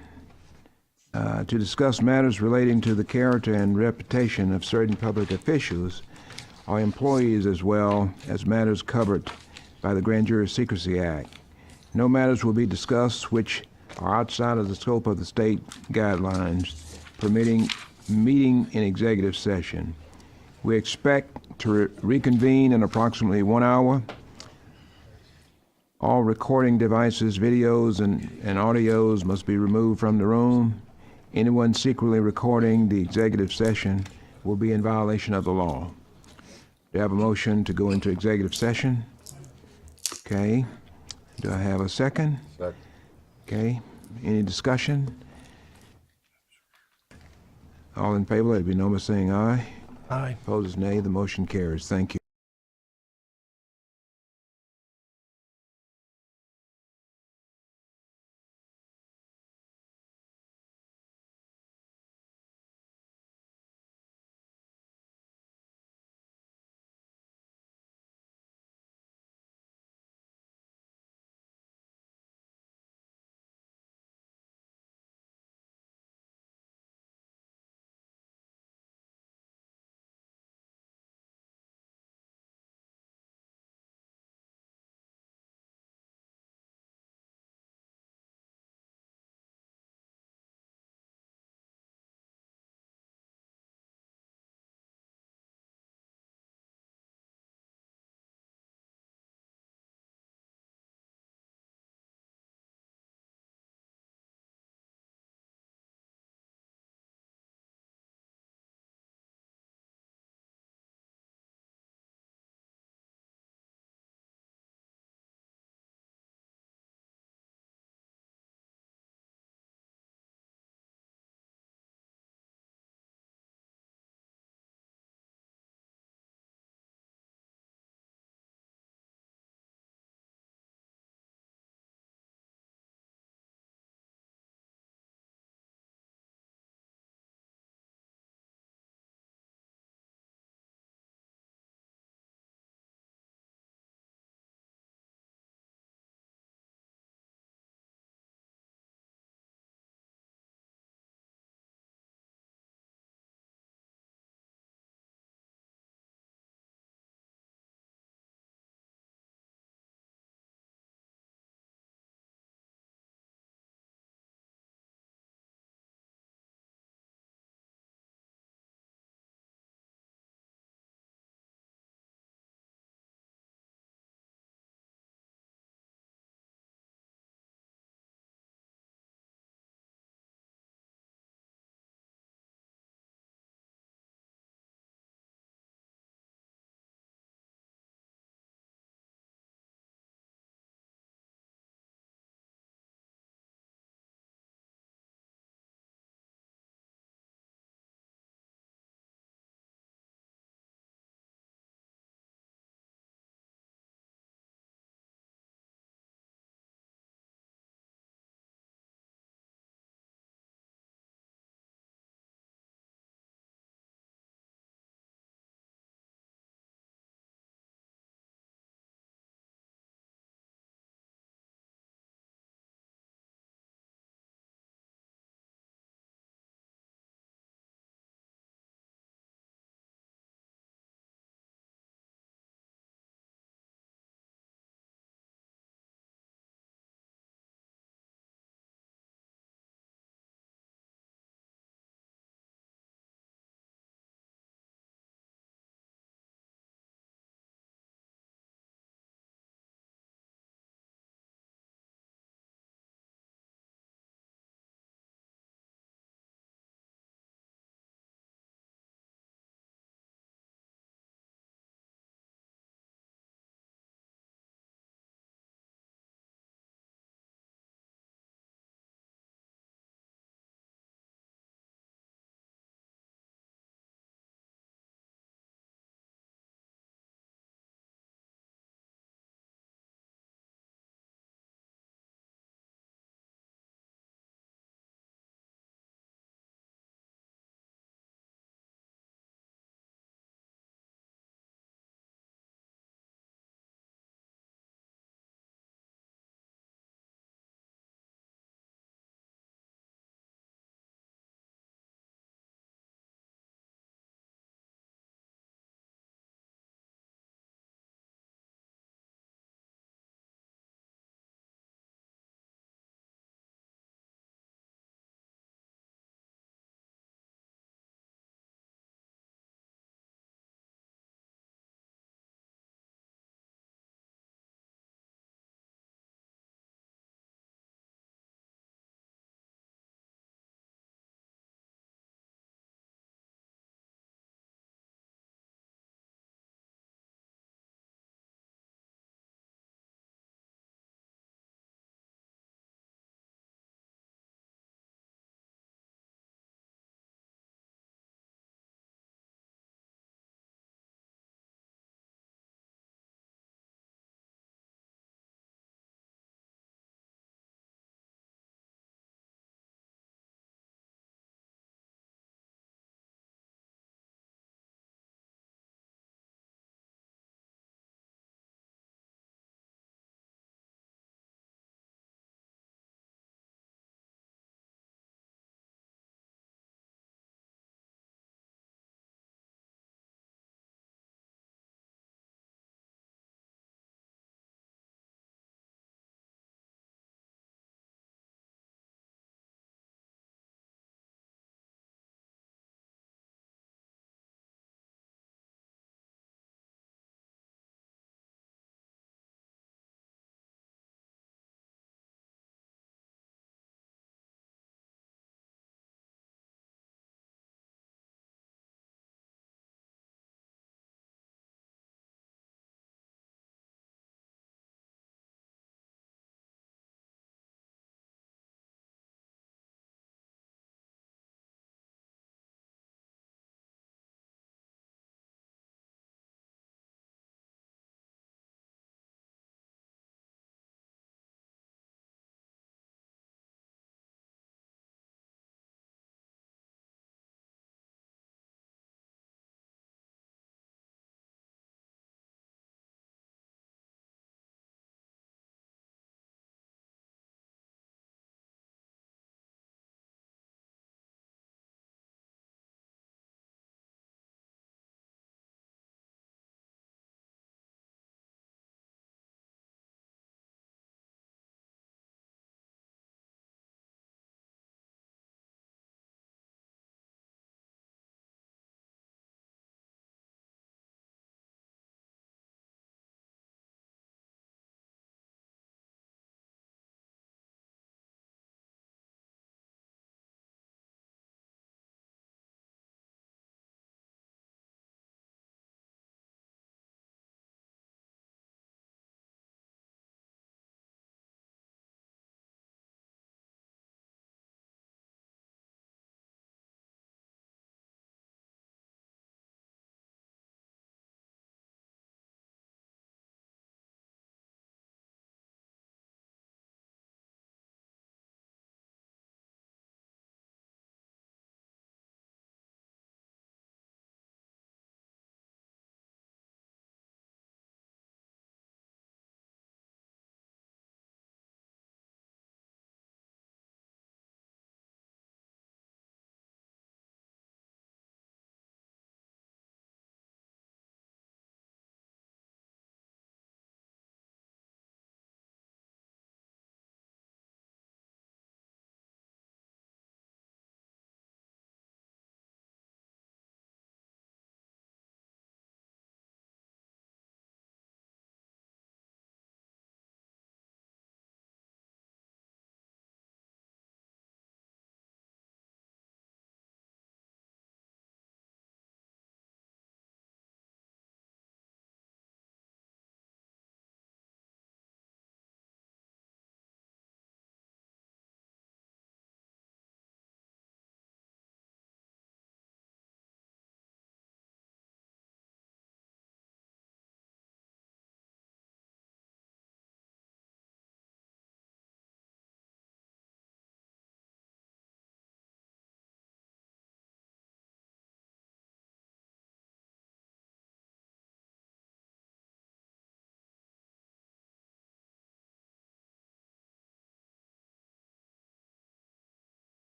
Speaker 1: to discuss matters relating to the character and reputation of certain public officials or employees, as well as matters covered by the Grand Jury Secrecy Act. No matters will be discussed which are outside of the scope of the state guidelines permitting meeting in executive session. We expect to reconvene in approximately 1 hour. All recording devices, videos, and audios must be removed from the room. Anyone secretly recording the executive session will be in violation of the law. Do I have a motion to go into executive session? Okay. Do I have a second?
Speaker 3: Second.
Speaker 1: Okay. Any discussion? All in favor, let it be known by saying aye.
Speaker 5: Aye.
Speaker 1: Opposed, nay. The motion carries. Thank you.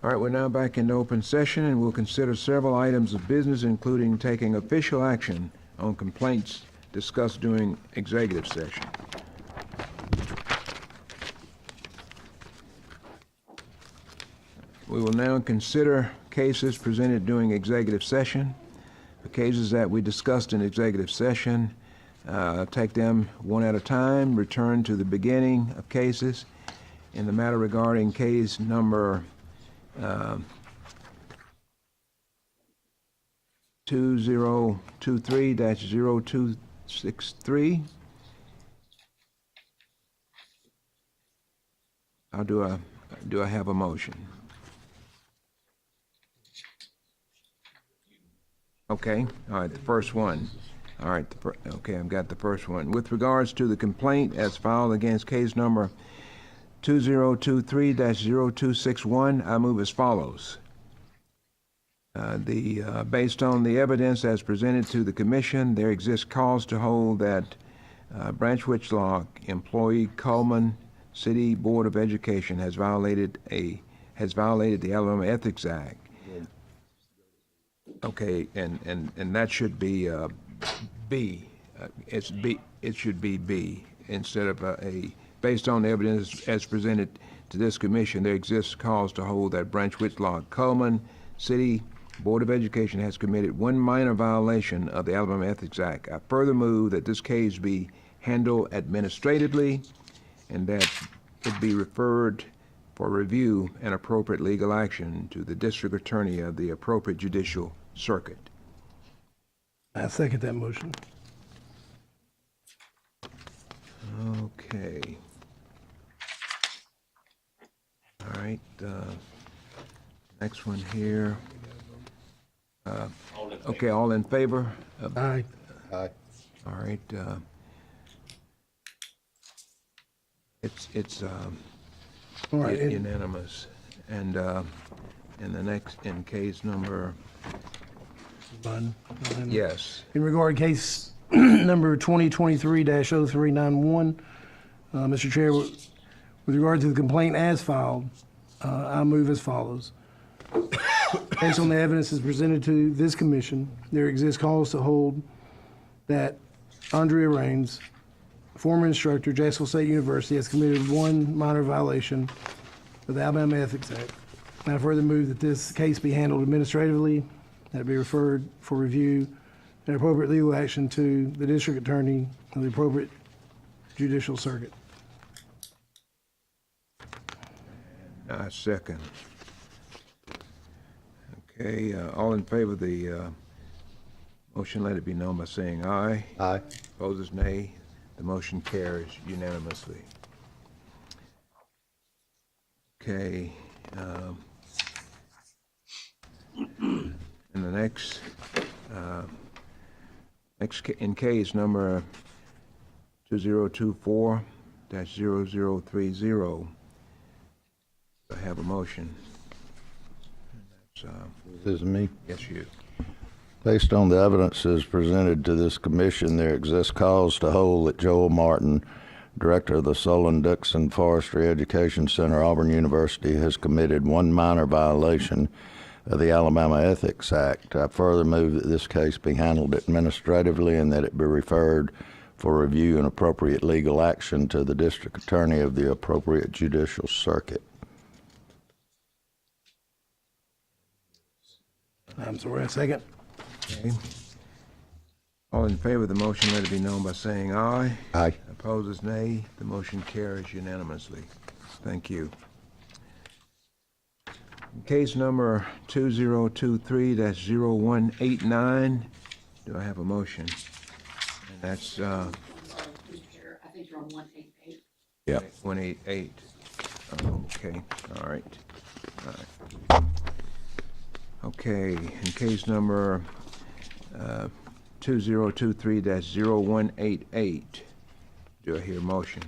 Speaker 1: All right, we're now back into open session, and we'll consider several items of business, including taking official action on complaints discussed during executive session. We will now consider cases presented during executive session. The cases that we discussed in executive session, take them one at a time, return to the beginning of cases. In the matter regarding case number 2023-0263, do I have a motion? Okay, all right, the first one. All right, okay, I've got the first one. With regards to the complaint as filed against case number 2023-0261, I move as follows. Based on the evidence as presented to the commission, there exists cause to hold that Branch Witchlock employee Coleman City Board of Education has violated the Alabama Ethics Act. Okay, and that should be B. It's B. It should be B instead of A. Based on the evidence as presented to this commission, there exists cause to hold that Branch Witchlock Coleman City Board of Education has committed one minor violation of the Alabama Ethics Act. I further move that this case be handled administratively and that it be referred for review and appropriate legal action to the district attorney of the appropriate judicial circuit.
Speaker 5: I second that motion.
Speaker 1: Okay. All right, next one here. Okay, all in favor?
Speaker 5: Aye.
Speaker 3: Aye.
Speaker 1: All right, it's
Speaker 5: All right, and-
Speaker 1: unanimous. And in the next, in case number,
Speaker 5: Bun.
Speaker 1: yes,
Speaker 5: In regard to case number 2023-0391, Mr. Chair, with regard to the complaint as filed, I move as follows. Based on the evidence as presented to this commission, there exists cause to hold that Andrea Raines, former instructor, Jacksonville State University, has committed one minor violation of the Alabama Ethics Act. And I further move that this case be handled administratively, that it be referred for review and appropriate legal action to the district attorney of the appropriate judicial circuit.
Speaker 1: I second. Okay, all in favor of the motion, let it be known by saying aye.
Speaker 3: Aye.
Speaker 1: Opposers, nay. The motion carries unanimously. Okay. In the next, in case number 2024-0030, I have a motion.
Speaker 3: This is me.
Speaker 1: Yes, you.
Speaker 3: Based on the evidences presented to this commission, there exists cause to hold that Joel Martin, director of the Solon-Dixon Forestry Education Center, Auburn University, has committed one minor violation of the Alabama Ethics Act. I further move that this case be handled administratively and that it be referred for review and appropriate legal action to the district attorney of the appropriate judicial circuit.
Speaker 5: I'm sorry, a second.
Speaker 1: Okay. All in favor of the motion, let it be known by saying aye.
Speaker 3: Aye.
Speaker 1: Opposers, nay. The motion carries unanimously. Thank you. Case number 2023-0189. Do I have a motion? And that's,
Speaker 6: Mr. Chair, I think you're on 188.
Speaker 3: Yep.
Speaker 1: 188. Okay, all right. All right. Okay, in case number 2023-0188, do I hear a motion?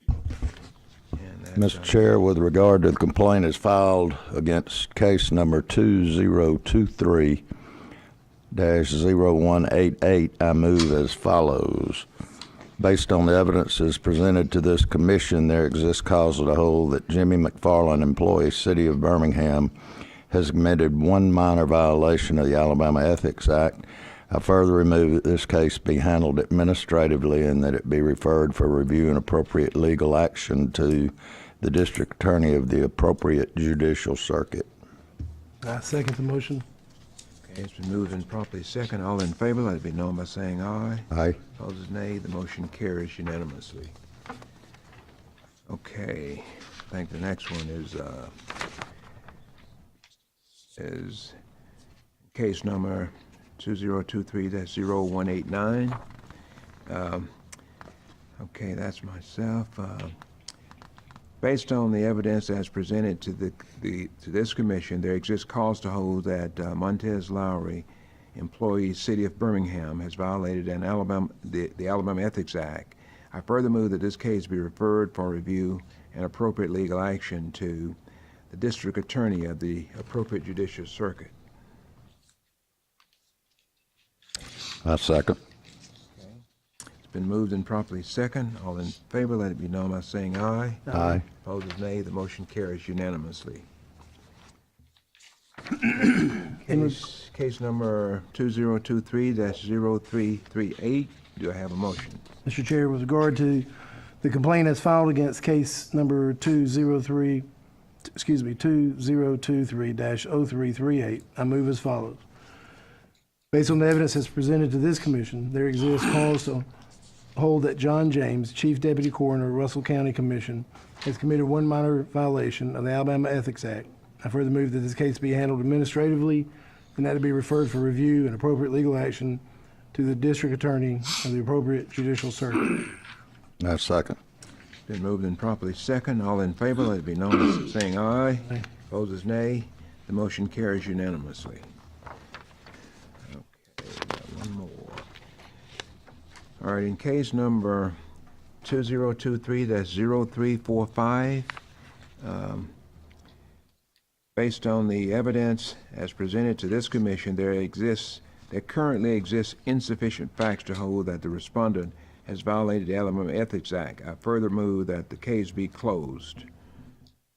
Speaker 1: And that's,
Speaker 3: Mr. Chair, with regard to the complaint as filed against case number 2023-0188, I move as follows. Based on the evidences presented to this commission, there exists cause to hold that Jimmy McFarland, employee, City of Birmingham, has committed one minor violation of the Alabama Ethics Act. I further move that this case be handled administratively and that it be referred for review and appropriate legal action to the district attorney of the appropriate judicial circuit.
Speaker 5: I second the motion.
Speaker 1: Okay, it's been moved and properly second. All in favor, let it be known by saying aye.
Speaker 3: Aye.
Speaker 1: Opposed, nay. The motion carries unanimously. Okay, I think the next one is case number 2023-0189. Okay, that's myself. Based on the evidence as presented to this commission, there exists cause to hold that Montez Lowry, employee, City of Birmingham, has violated the Alabama Ethics Act. I further move that this case be referred for review and appropriate legal action to the district attorney of the appropriate judicial circuit.
Speaker 3: I second.
Speaker 1: It's been moved and properly second. All in favor, let it be known by saying aye.
Speaker 3: Aye.
Speaker 1: Opposed, nay. The motion carries unanimously. Case number 2023-0338. Do I have a motion?
Speaker 5: Mr. Chair, with regard to the complaint as filed against case number 2023-0338, I move as follows. Based on the evidence that's presented to this commission, there exists cause to hold that John James, Chief Deputy Coroner, Russell County Commission, has committed one minor violation of the Alabama Ethics Act. I further move that this case be handled administratively and that it be referred for review and appropriate legal action to the district attorney of the appropriate judicial circuit.
Speaker 3: I second.
Speaker 1: Been moved and properly second. All in favor, let it be known by saying aye.
Speaker 5: Aye.
Speaker 1: Opposed is nay. The motion carries unanimously. Okay, got one more. All right, in case number 2023-0345, based on the evidence as presented to this commission, there currently exists insufficient facts to hold that the respondent has violated the Alabama Ethics Act. I further move that the case be closed.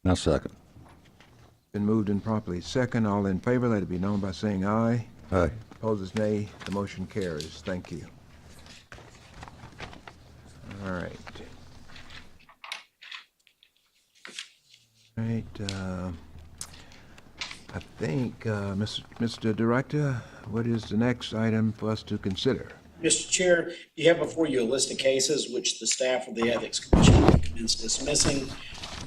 Speaker 3: I second.
Speaker 1: Been moved and properly second. All in favor, let it be known by saying aye.
Speaker 3: Aye.
Speaker 1: Opposed is nay. The motion carries. Thank you. All right. All right. I think, Mr. Director, what is the next item for us to consider?
Speaker 9: Mr. Chair, you have before you a list of cases which the staff of the Ethics Commission recommends dismissing.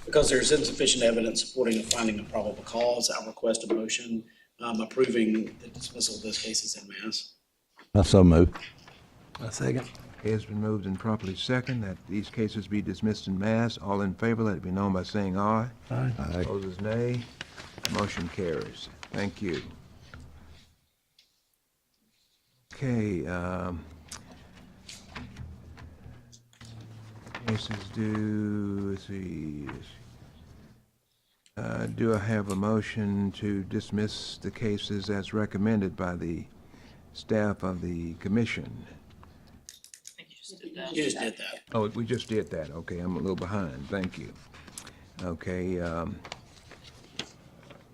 Speaker 9: Because there's insufficient evidence supporting a finding of probable cause, I'll request a motion approving the dismissal of those cases en masse.
Speaker 3: I so move.
Speaker 5: I second.
Speaker 1: It has been moved and properly second that these cases be dismissed in mass. All in favor, let it be known by saying aye.
Speaker 5: Aye.
Speaker 3: Aye.
Speaker 1: Opposed is nay. Motion carries. Thank you. Okay, cases due, let's see. Do I have a motion to dismiss the cases as recommended by the staff of the commission?
Speaker 4: I think you just did that.
Speaker 9: You just did that.
Speaker 1: Oh, we just did that. Okay, I'm a little behind. Thank you. Okay,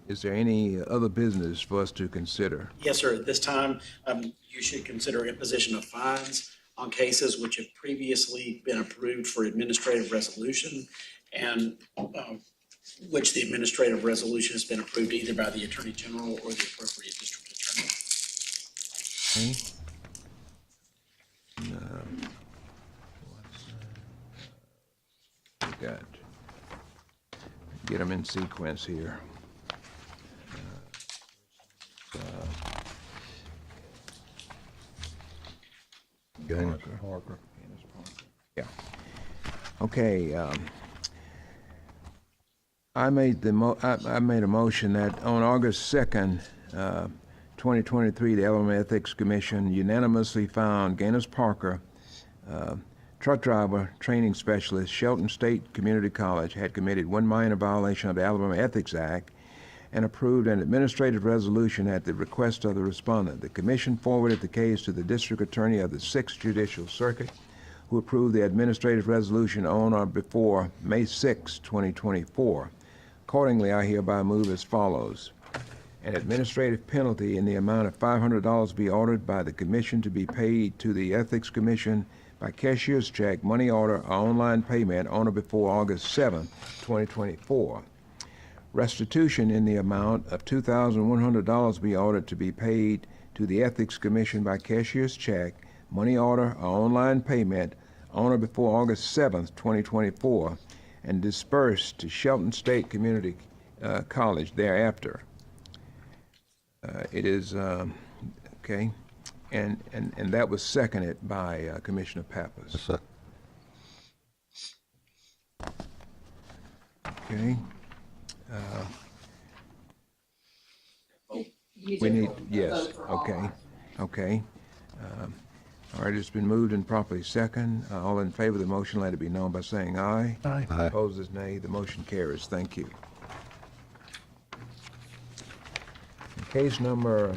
Speaker 1: is there any other business for us to consider?
Speaker 9: Yes, sir. At this time, you should consider imposition of fines on cases which have previously been approved for administrative resolution and which the administrative resolution has been approved either by the Attorney General or the appropriate district attorney.
Speaker 1: Okay. We got, get them in sequence here.
Speaker 3: Parker.
Speaker 1: Yeah. Okay, I made a motion that on August 2nd, 2023, the Alabama Ethics Commission unanimously found Gaines Parker, truck driver, training specialist, Shelton State Community College, had committed one minor violation of the Alabama Ethics Act and approved an administrative resolution at the request of the respondent. The commission forwarded the case to the district attorney of the 6th Judicial Circuit, who approved the administrative resolution on or before May 6, 2024. Accordingly, I hereby move as follows. An administrative penalty in the amount of $500 be ordered by the Commission to be paid to the Ethics Commission by cashier's check, money order, or online payment on or before August 7, 2024. Restitution in the amount of $2,100 be ordered to be paid to the Ethics Commission by cashier's check, money order, or online payment on or before August 7, 2024, and dispersed to Shelton State Community College thereafter. It is, okay, and that was seconded by Commissioner Pappas.
Speaker 3: Yes, sir.
Speaker 1: Okay.
Speaker 6: You
Speaker 1: We
Speaker 6: did
Speaker 1: need,
Speaker 6: vote
Speaker 1: yes,
Speaker 6: for all
Speaker 1: okay,
Speaker 6: five.
Speaker 1: okay. All right, it's been moved and properly second. All in favor of the motion, let it be known by saying aye.
Speaker 5: Aye.
Speaker 3: Aye.
Speaker 1: Opposed is nay. The motion carries. Thank you. Case number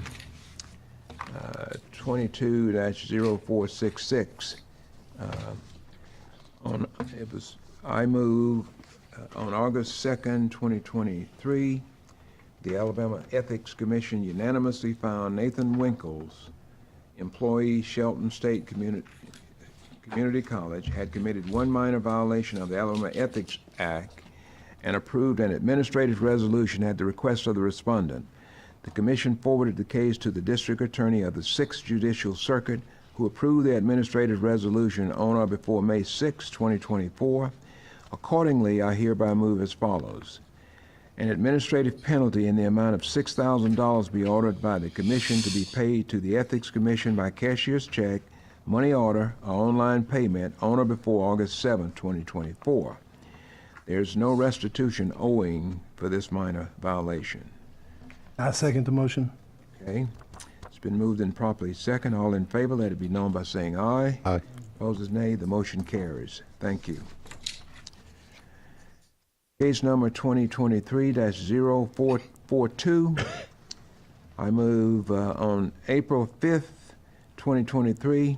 Speaker 1: 22-0466. I move on August 2nd, 2023, the Alabama Ethics Commission unanimously found Nathan Winkles, employee, Shelton State Community College, had committed one minor violation of the Alabama Ethics Act and approved an administrative resolution at the request of the respondent. The commission forwarded the case to the district attorney of the 6th Judicial Circuit, who approved the administrative resolution on or before May 6, 2024. Accordingly, I hereby move as follows. An administrative penalty in the amount of $6,000 be ordered by the commission to be paid to the Ethics Commission by cashier's check, money order, or online payment on or before August 7, 2024. There is no restitution owing for this minor violation.
Speaker 5: I second the motion.
Speaker 1: Okay? It's been moved and properly second. All in favor, let it be known by saying aye.
Speaker 3: Aye.
Speaker 1: Opposed is nay. The motion carries. Thank you. Case number 2023-0442. I move on April 5th, 2023,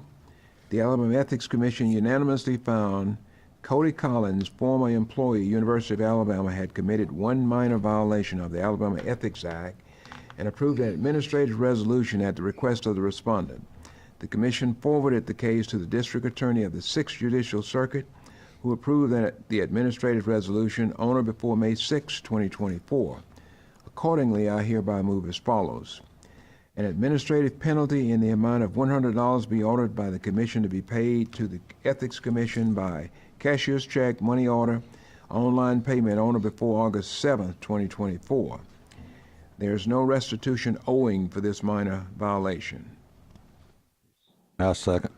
Speaker 1: the Alabama Ethics Commission unanimously found Cody Collins, former employee, University of Alabama, had committed one minor violation of the Alabama Ethics Act and approved an administrative resolution at the request of the respondent. The commission forwarded the case to the district attorney of the 6th Judicial Circuit, who approved the administrative resolution on or before May 6, 2024. Accordingly, I hereby move as follows. An administrative penalty in the amount of $100 be ordered by the commission to be paid to the Ethics Commission by cashier's check, money order, online payment on or before August 7, 2024. There is no restitution owing for this minor violation.
Speaker 3: I second.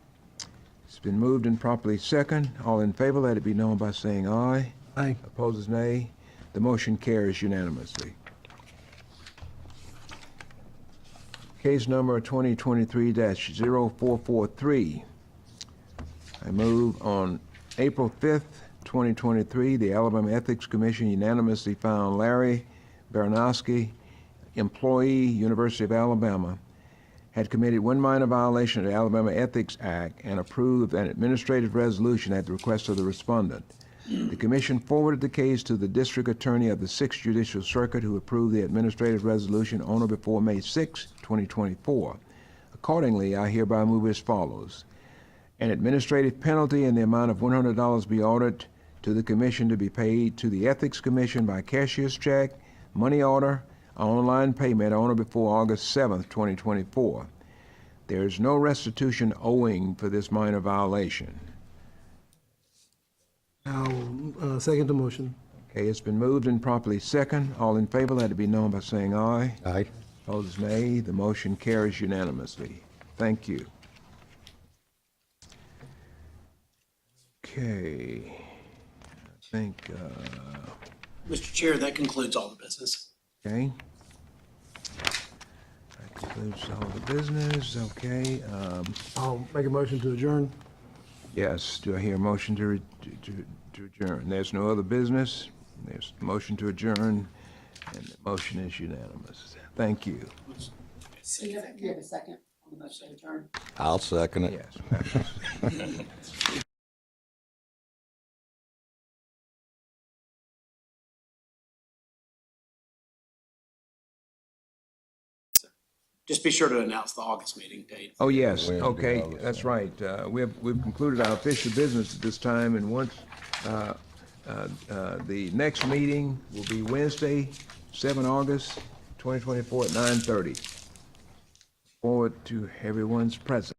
Speaker 1: It's been moved and properly second. All in favor, let it be known by saying aye.
Speaker 5: Aye.
Speaker 1: Opposed, nay. The motion carries unanimously. Case number 2023-0443. I move on April 5th, 2023, the Alabama Ethics Commission unanimously found Larry Baranowski, employee, University of Alabama, had committed one minor violation of the Alabama Ethics Act and approved an administrative resolution at the request of the respondent. The commission forwarded the case to the district attorney of the 6th Judicial Circuit, who approved the administrative resolution on or before May 6, 2024. Accordingly, I hereby move as follows. An administrative penalty in the amount of $100 be ordered to the commission to be paid to the Ethics Commission by cashier's check, money order, online payment on or before August 7, 2024. There is no restitution owing for this minor violation.
Speaker 5: I'll second the motion.
Speaker 1: Okay, it's been moved and properly second. All in favor, let it be known by saying aye.
Speaker 3: Aye.
Speaker 1: Opposed, nay. The motion carries unanimously. Thank you. Okay, I think,
Speaker 9: Mr. Chair, that concludes all the business.
Speaker 1: okay. That concludes all the business, okay.
Speaker 5: I'll make a motion to adjourn.
Speaker 1: Yes, do I hear a motion to adjourn? There's no other business. There's a motion to adjourn, and the motion is unanimous. Thank you.
Speaker 6: So you have a second on the motion to adjourn?
Speaker 3: I'll second it.
Speaker 1: Yes.
Speaker 9: Just be sure to announce the August meeting date.
Speaker 1: Oh, yes,
Speaker 3: Wednesday,
Speaker 1: okay,
Speaker 3: August
Speaker 1: that's right. We've concluded our official business at this time, and once, the next meeting will be Wednesday, 7 August 2024 at 9:30. Forward to everyone's presence.